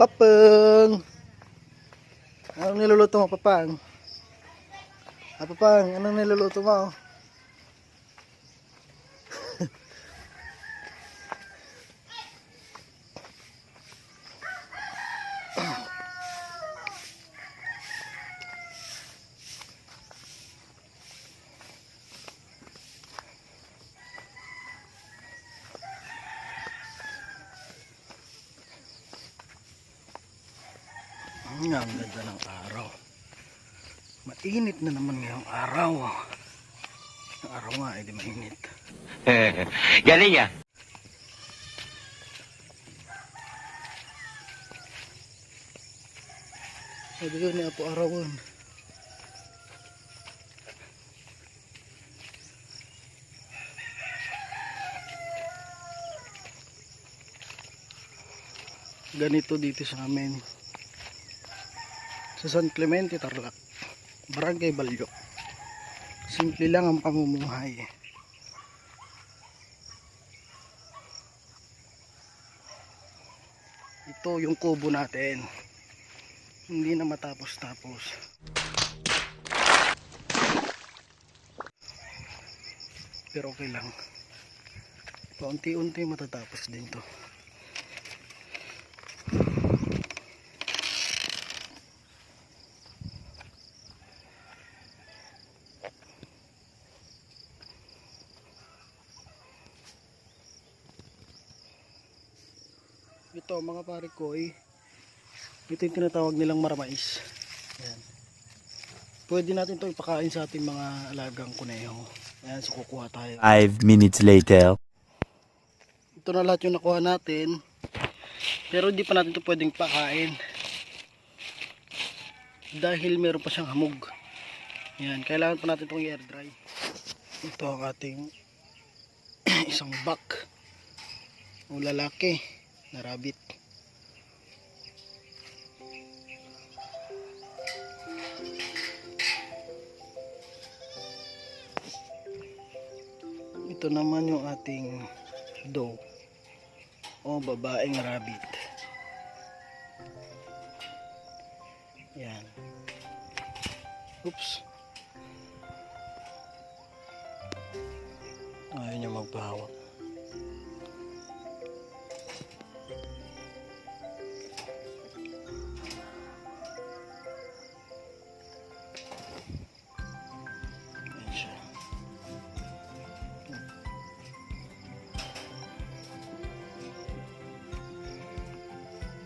Papang! Anong niluluto mo, Papang? Papang, anong niluluto mo? Ang ganda ng araw. Mainit na naman ngayong araw. Ang araw nga ay di mainit. Galing ya. Sabi ko ni Apo Arawan. Ganito dito sa amin. Sa San Clemente, Tarlac, Barangay Balyo. Simple lang ang pamumuhay. Ito yung kubo natin. Hindi na matapos-tapos. Pero okay lang. Paunti-unti matatapos din to. Ito mga pare ko ito yung tinatawag nilang maramais. Ayan. Pwede natin ito ipakain sa ating mga alagang kuneho. Ayan, so kukuha tayo. 5 minutes later. Ito na lahat yung nakuha natin. Pero hindi pa natin ito pwedeng pakain. Dahil meron pa siyang hamog. Ayan, kailangan pa natin itong i-air dry. Ito ang ating isang buck. O lalaki na rabbit. Ito naman yung ating doe o babaeng rabbit. Yan. Oops. Ayaw niya magpahawak.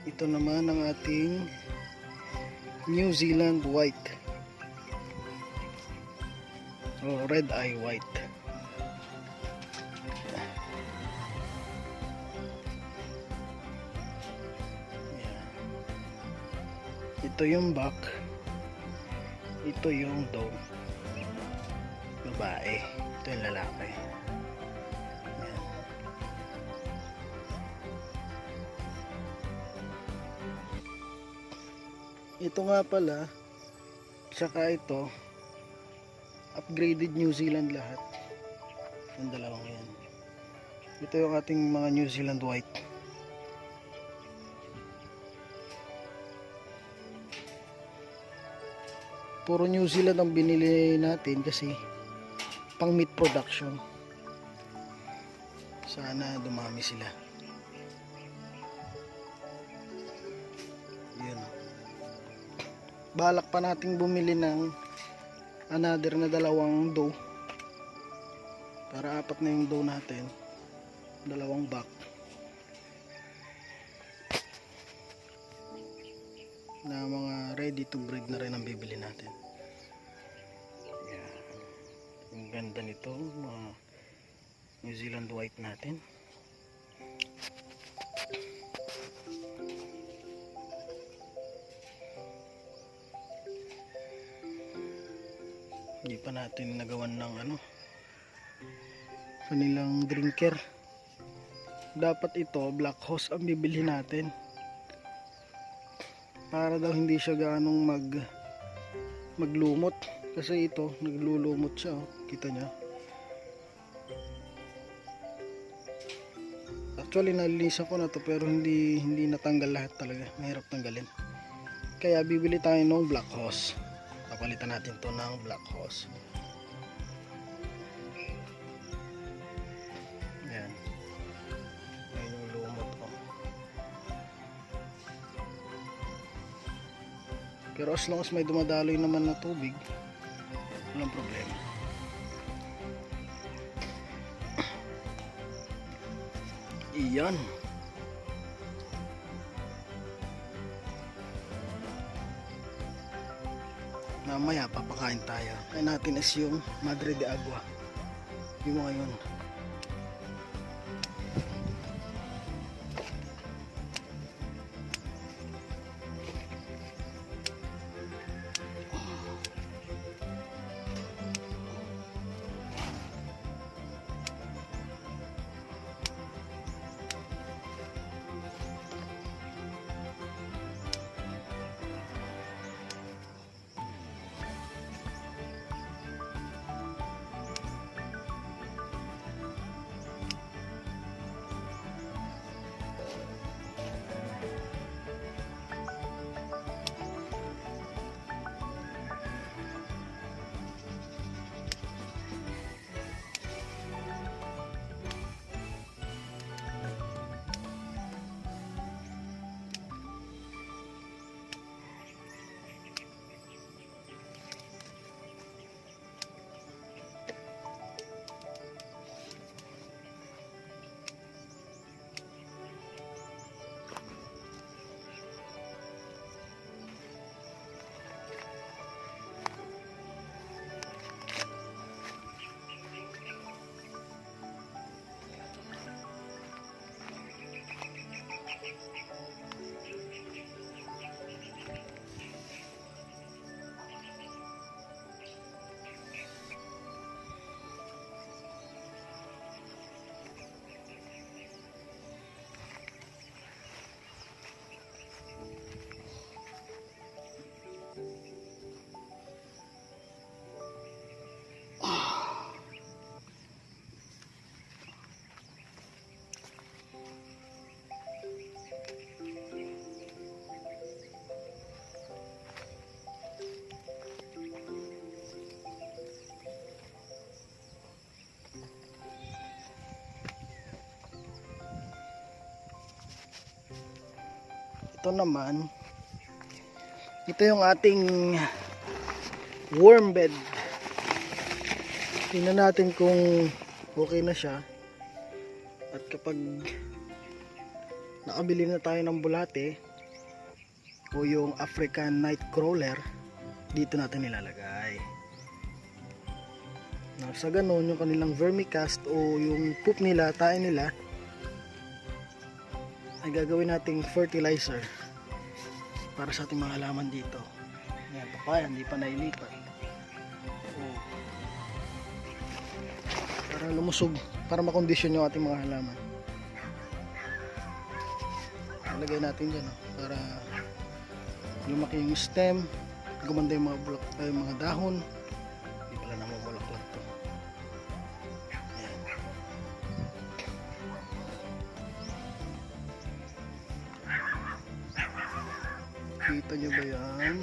Ito naman ang ating New Zealand White o Red Eye White. Ito yung buck, ito yung doe, babae, ito yung lalaki. Ito nga pala, saka ito, upgraded New Zealand lahat. Yung dalawang yan. Ito yung ating mga New Zealand White. Puro New Zealand ang binili natin kasi pang meat production. Sana dumami sila. Yun. Balak pa nating bumili ng another na dalawang doe para apat na yung doe natin, dalawang buck na mga ready to breed na rin ang bibili natin. Yan. Ang ganda nito mga New Zealand White natin. Hindi pa natin nagawan ng kanilang drinker. Dapat ito black horse ang bibili natin para daw hindi siya gaanong maglumot, kasi ito naglulumot siya, kita niya. Actually nalilisan ko na to pero hindi natanggal lahat talaga. Mahirap tanggalin. Kaya bibili tayo ng black hose. Papalitan natin to ng black hose. Ayan. Ayan yung lumot ko. Pero as long as may dumadaloy naman na tubig, walang problema. Iyan. Mamaya papakain tayo. Kain natin is yung Madre de Agua. Yung mga yun. Ito naman, ito yung ating worm bed. Tingnan natin kung okay na siya. At kapag nakabili na tayo ng bulate o yung African Nightcrawler, dito natin nilalagay. Sa ganun, yung kanilang vermicast o yung poop nila, tae nila, ay gagawin nating fertilizer para sa ating mga halaman dito. Ayan, papaya, hindi pa nailipat. Para lumusog, para makondisyon yung ating mga halaman. Lagay natin dyan, para lumaki yung stem, gumanda yung mga bulak, yung mga dahon. Hindi pala namumulaklak to. Ayan. Kita nyo ba yan?